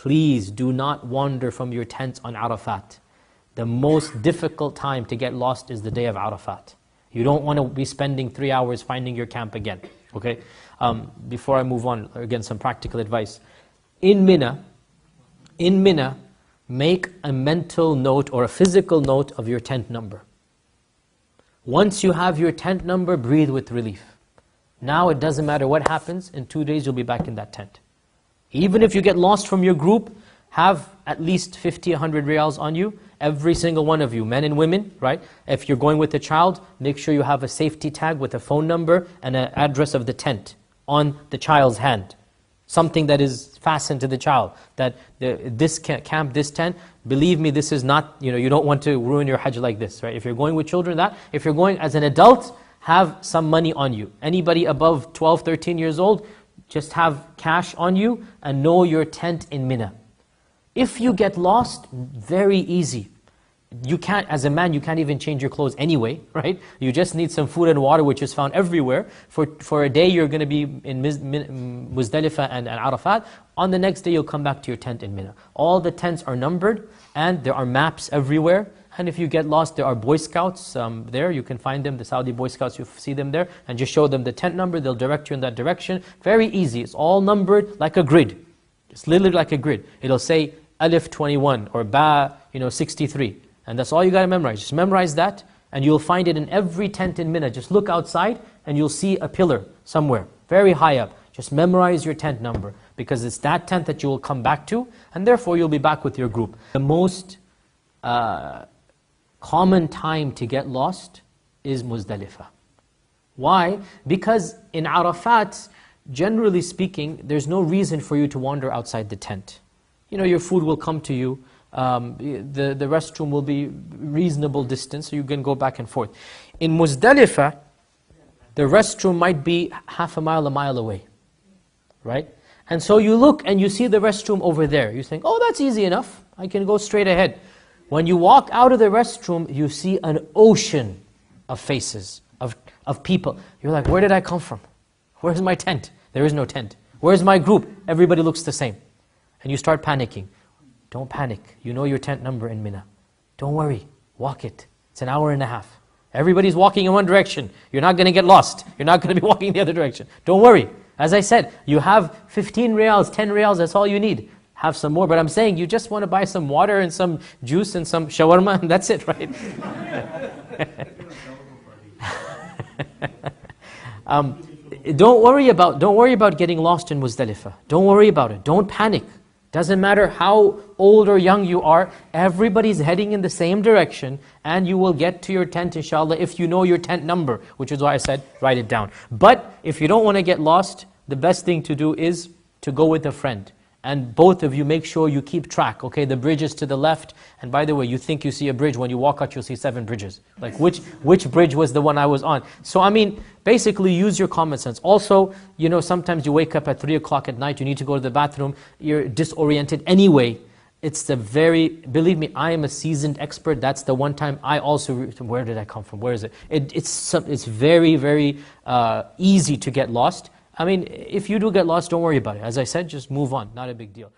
please do not wander from your tents on Arafat. The most difficult time to get lost is the day of Arafat. You don't want to be spending 3 hours finding your camp again. Okay? Before I move on, again, some practical advice. In Mina, make a mental note or a physical note of your tent number. Once you have your tent number, breathe with relief. Now it doesn't matter what happens, in 2 days you'll be back in that tent. Even if you get lost from your group, have at least 50, 100 riyals on you, every single one of you, men and women, right? If you're going with a child, make sure you have a safety tag with a phone number and an address of the tent on the child's hand. Something that is fastened to the child, that this camp, this tent, believe me, this is not, you don't want to ruin your Hajj like this, right? If you're going with children, if you're going as an adult, have some money on you. Anybody above 12, 13 years old, just have cash on you and know your tent in Mina. If you get lost, very easy. You can't, as a man, you can't even change your clothes anyway, right? You just need some food and water, which is found everywhere. For a day, you're going to be in Muzdalifah and Arafat. On the next day, you'll come back to your tent in Mina. All the tents are numbered, and there are maps everywhere. And if you get lost, there are Boy Scouts there. You can find them, the Saudi Boy Scouts, you see them there. And just show them the tent number, they'll direct you in that direction. Very easy. It's all numbered like a grid. It's literally like a grid. It'll say Alif 21 or Ba 63. And that's all you got to memorize. Just memorize that, and you'll find it in every tent in Mina. Just look outside, and you'll see a pillar somewhere, very high up. Just memorize your tent number, because it's that tent that you will come back to, and therefore you'll be back with your group. The most common time to get lost is Muzdalifah. Why? Because in Arafat, generally speaking, there's no reason for you to wander outside the tent. Your food will come to you. The restroom will be reasonable distance, so you can go back and forth. In Muzdalifah, the restroom might be half a mile away, right? And so you look and you see the restroom over there. You think, oh, that's easy enough. I can go straight ahead. When you walk out of the restroom, you see an ocean of faces, of people. You're like, where did I come from? Where's my tent? There is no tent. Where's my group? Everybody looks the same. And you start panicking. Don't panic. You know your tent number in Mina. Don't worry. Walk it. It's an hour and a half. Everybody's walking in one direction. You're not going to get lost. You're not going to be walking the other direction. Don't worry. As I said, you have 15 riyals, 10 riyals, that's all you need. Have some more. But I'm saying you just want to buy some water and some juice and some shawarma, and that's it, right? Don't worry about getting lost in Muzdalifah. Don't worry about it. Don't panic. Doesn't matter how old or young you are, everybody's heading in the same direction, and you will get to your tent, inshallah, if you know your tent number, which is why I said, write it down. But if you don't want to get lost, the best thing to do is to go with a friend. And both of you make sure you keep track. Okay, the bridge is to the left, and by the way, you think you see a bridge, when you walk out you'll see 7 bridges. Like which bridge was the one I was on? So basically use your common sense. Also, sometimes you wake up at 3 o'clock at night, you need to go to the bathroom, you're disoriented anyway. Believe me, I am a seasoned expert. That's the one time I also, where did I come from? Where is it? It's very, very easy to get lost. If you do get lost, don't worry about it. As I said, just move on. Not a big deal.